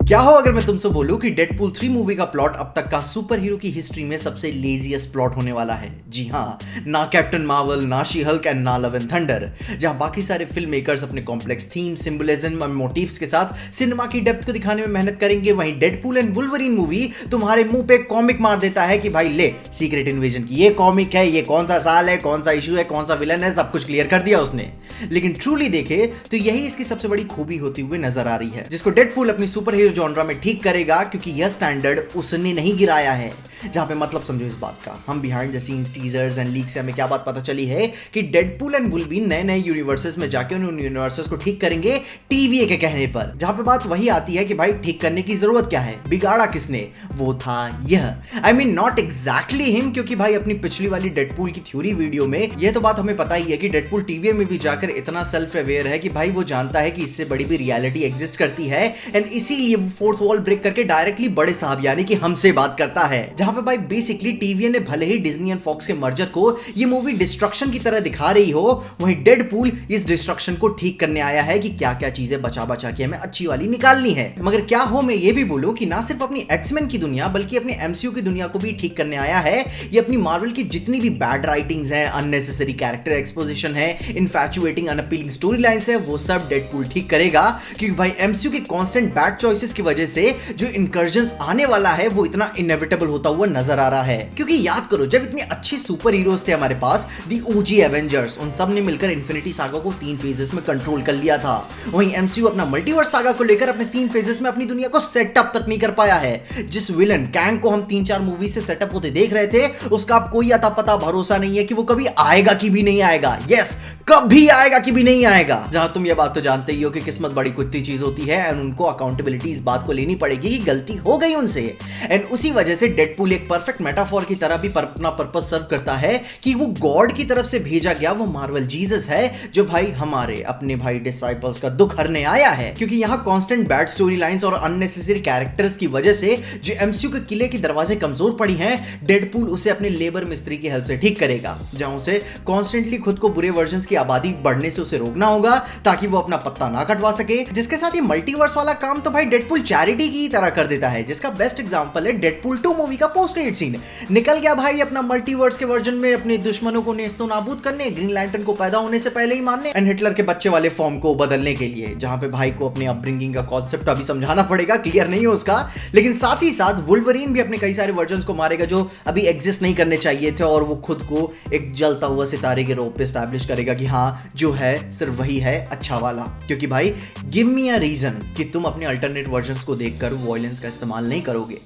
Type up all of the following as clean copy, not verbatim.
क्या हो अगर मैं तुमसे बोलूं कि डेडपूल 3 मूवी का प्लॉट अब तक का सुपर हीरो की हिस्ट्री में सबसे लेजीएस्ट प्लॉट होने वाला है। जी हाँ, ना कैप्टन मार्वल, ना शी हल्क एंड ना लव एंड थंडर। जहां बाकी सारे फिल्म मेकर्स अपने कॉम्प्लेक्स थीम, सिंबलिज्म और मोटिव्स के साथ सिनेमा की डेप्थ को दिखाने में मेहनत करेंगे, वहीं डेडपूल एंड वुल्वरीन मूवी तुम्हारे मुंह पे कॉमिक मार देता है कि भाई ले सीक्रेट इन्वेजन की ये कॉमिक है, ये कौन सा साल है, कौन सा इशू है, कौन सा विलन है, सब कुछ क्लियर कर दिया उसने। लेकिन ट्रूली देखे तो यही इसकी सबसे बड़ी खूबी होती हुई नजर आ रही है, जिसको डेडपूल अपनी सुपर हीरो जॉनरा में ठीक करेगा, क्योंकि यह स्टैंडर्ड उसने नहीं गिराया है। जहां पे मतलब समझो इस बात का, हम behind the scenes teasers and leak से हमें क्या बात पता चली है कि डेडपूल एंड वुल्वरीन नए नए यूनिवर्सेस में जाके उन यूनिवर्सेस को ठीक करेंगे टीवीए के कहने पर। जहां पे बात वही आती है कि भाई ठीक करने की जरूरत क्या है, बिगाड़ा किसने, वो था यह। I mean not exactly him, क्योंकि भाई अपनी पिछली वाली डेडपूल की थ्योरी वीडियो में यह तो बात हमें पता ही है कि डेडपूल टीवीए में भी जाकर इतना सेल्फ अवेयर है कि भाई वो जानता है कि इससे बड़ी भी रियलिटी एग्जिस्ट करती है, एंड इसीलिए वो फोर्थ वॉल ब्रेक करके डायरेक्टली बड़े साहब यानी कि हमसे बात करता है। जहां पे भाई बेसिकली टीवीए ने भले ही डिज्नी एंड फॉक्स के मर्जर को ये मूवी डिस्ट्रक्शन की तरह दिखा रही हो, वहीं डेडपूल इस डिस्ट्रक्शन को ठीक करने आया है कि क्या क्या चीजें बचा बचा के हमें अच्छी वाली निकालनी है। मगर क्या हो मैं ये भी बोलूं कि ना सिर्फ अपनी एक्समैन की दुनिया बल्कि अपने एमसीयू की दुनिया को भी ठीक करने आया है। ये अपनी मार्वल की जितनी भी बैड राइटिंग्स हैं, अननेसेसरी कैरेक्टर एक्सपोजिशन है, इनफैचुएटिंग अनअपीलिंग स्टोरी लाइंस है, वो सब डेडपूल ठीक करेगा, क्योंकि भाई एमसीयू के कांस्टेंट बैड चॉइसेस की वजह से जो इनकर्जन्स आने वाला है वो इतना इनएविटेबल होता हुआ नजर आ रहा है। क्योंकि याद करो, जब इतने अच्छे सुपर हीरोज थे हमारे पास, दी ओजी एवेंजर्स, उन सब ने मिलकर इन्फिनिटी सागा को 3 फेजेस में कंट्रोल कर लिया था। वहीं एमसीयू अपना मल्टीवर्स सागा को लेकर अपने 3 फेजेस में अपनी दुनिया को सेटअप तक नहीं कर पाया है। जिस विलन कैंग को हम 3-4 मूवी से सेटअप होते देख रहे थे, उसका अब कोई अता पता भरोसा नहीं है कि वो कभी आएगा कि भी नहीं आएगा। यस, कभी आएगा कि भी नहीं आएगा। जहां तुम ये बात तो जानते ही हो कि किस्मत बड़ी कुत्ती चीज होती है, एंड उनको अकाउंटेबिलिटी इस बात को लेनी पड़ेगी कि गलती हो गई उनसे। एंड उसी वजह से डेडपूल एक परफेक्ट मेटाफोर की तरह भी अपना पर्पस सर्व करता है कि वो गॉड की तरफ से भेजा गया वो मार्वल जीसस है, जो भाई हमारे अपने भाई डिसाइपल्स का दुख हरने आया है। क्योंकि यहां कांस्टेंट बैड स्टोरी लाइंस और अननेसेसरी कैरेक्टर्स की वजह से जो एमसीयू के किले के दरवाजे कमजोर पड़ी हैं, डेडपूल उसे अपने लेबर मिस्त्री की हेल्प से ठीक करेगा। जहां उसे कॉन्स्टेंटली खुद को बुरे वर्जन्स की आबादी बढ़ने से उसे रोकना होगा, ताकि वो अपना पत्ता ना कटवा सके। जिसके साथ ये मल्टीवर्स वाला काम तो भाई डेडपूल चैरिटी की तरह कर देता है, जिसका बेस्ट एग्जांपल है डेडपूल 2 मूवी का पोस्ट क्रेडिट सीन। निकल गया भाई अपना मल्टीवर्स के वर्जन में अपने दुश्मनों को नेस्तो नाबूद करने, ग्रीन लैंटर्न को पैदा होने से पहले ही मारने, एंड हिटलर के बच्चे वाले फॉर्म को बदलने के लिए। जहां पे भाई को अपने अपब्रिंगिंग का कॉन्सेप्ट अभी समझाना पड़ेगा, क्लियर नहीं है उसका। लेकिन साथ ही साथ वुल्वरीन भी अपने कई सारे वर्जन्स को मारेगा जो अभी एग्जिस्ट नहीं करने चाहिए थे, और वो खुद को एक जलता हुआ सितारे के रूप पे एस्टैब्लिश करेगा कि हाँ जो है सिर्फ वही है अच्छा वाला। क्योंकि भाई गिव मी अ रीजन कि तुम अपने अल्टरनेट वर्जन्स को देखकर वॉयलेंस का इस्तेमाल नहीं करोगे।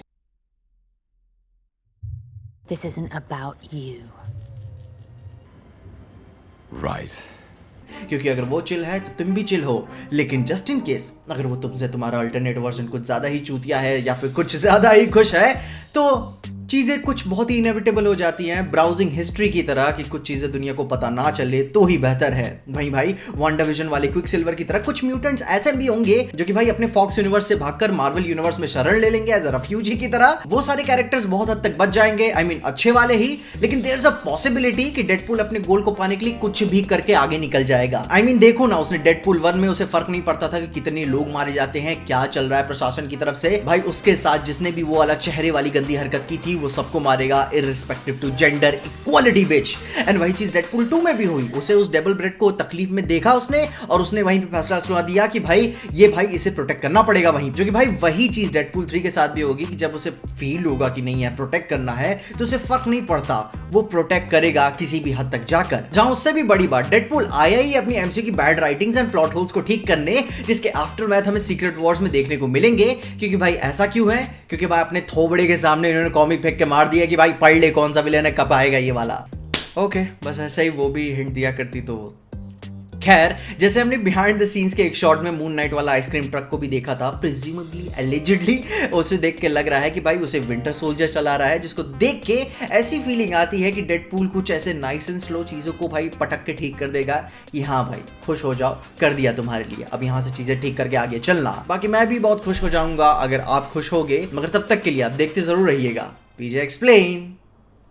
This isn't about you. Right. क्योंकि अगर वो चिल है तो तुम भी चिल हो, लेकिन जस्ट इन केस अगर वो तुमसे तुम्हारा अल्टरनेट वर्जन कुछ ज्यादा ही चूतिया है या फिर कुछ ज्यादा ही खुश है, तो चीजें कुछ बहुत ही इनएविटेबल हो जाती हैं, ब्राउजिंग हिस्ट्री की तरह कि कुछ चीजें दुनिया को पता ना चले तो ही बेहतर है। वहीं भाई वांडाविजन वाले क्विकसिल्वर की तरह कुछ म्यूटेंट्स ऐसे भी होंगे जो कि भाई अपने फॉक्स यूनिवर्स से भागकर मार्वल यूनिवर्स में शरण ले लेंगे एज अ रेफ्यूजी की तरह। वो सारे कैरेक्टर्स बहुत हद तक बच जाएंगे, आई मीन अच्छे वाले ही। लेकिन देयर इज अ पॉसिबिलिटी कि डेडपूल अपने गोल को पाने के लिए कुछ भी करके आगे निकल जाएगा। आई मीन देखो ना, उसने डेडपूल 1 में उसे फर्क नहीं पड़ता था कि कितने लोग मारे जाते हैं, क्या चल रहा है प्रशासन की तरफ से। भाई उसके साथ जिसने भी वो वाला चेहरे वाली गंदी हरकत की थी वो सबको मारेगा, irrespective to gender equality bitch। And वही चीज डेडपूल 2 में भी हुई। उसे उस डबल ब्रेड को तकलीफ में देखा उसने, और उसने वहीं पे फैसला सुना दिया कि भाई ये भाई इसे प्रोटेक्ट करना पड़ेगा वहीं। जो कि भाई वही चीज डेडपूल 3 के साथ भी होगी कि जब उसे फील होगा कि नहीं है प्रोटेक्ट करना है, तो उसे फर्क नहीं पड़ता, वो प्रोटेक्ट करेगा किसी भी हद तक जाकर। जहां उससे भी बड़ी बात, डेडपूल आया ही अपनी एमसीयू की bad writings and plot holes को ठीक करने, जिसके आफ्टरमैथ हमें सीक्रेट वॉर्स में देखने को मिलेंगे। क्योंकि भाई ऐसा क्यों है? क्योंकि भाई अपने थोबड़े के सामने इन्होंने कॉमिक फेंक के मार दिया कि भाई पढ़ ले कौन सा विलेन है, कब आएगा ये वाला। ओके, बस ऐसा ही वो भी हिंट दिया करती तो। खैर, जैसे हमने बिहाइंड द सीन्स के एक शॉट में मून नाइट वाला आइसक्रीम ट्रक को भी देखा था, प्रिज्यूमेबली एलिजिडली उसे देख के लग रहा है कि भाई उसे विंटर सोल्जर चला रहा है, जिसको देख के ऐसी फीलिंग आती है कि डेडपूल कुछ ऐसे नाइस एंड स्लो चीजों को भाई पटक के ठीक कर देगा कि हाँ भाई खुश हो जाओ, कर दिया तुम्हारे लिए, अब यहाँ से चीजें ठीक करके आगे चलना। बाकी मैं भी बहुत खुश हो जाऊंगा अगर आप खुश होगे, मगर तब तक के लिए आप देखते जरूर रहिएगा पीजे एक्सप्लेन।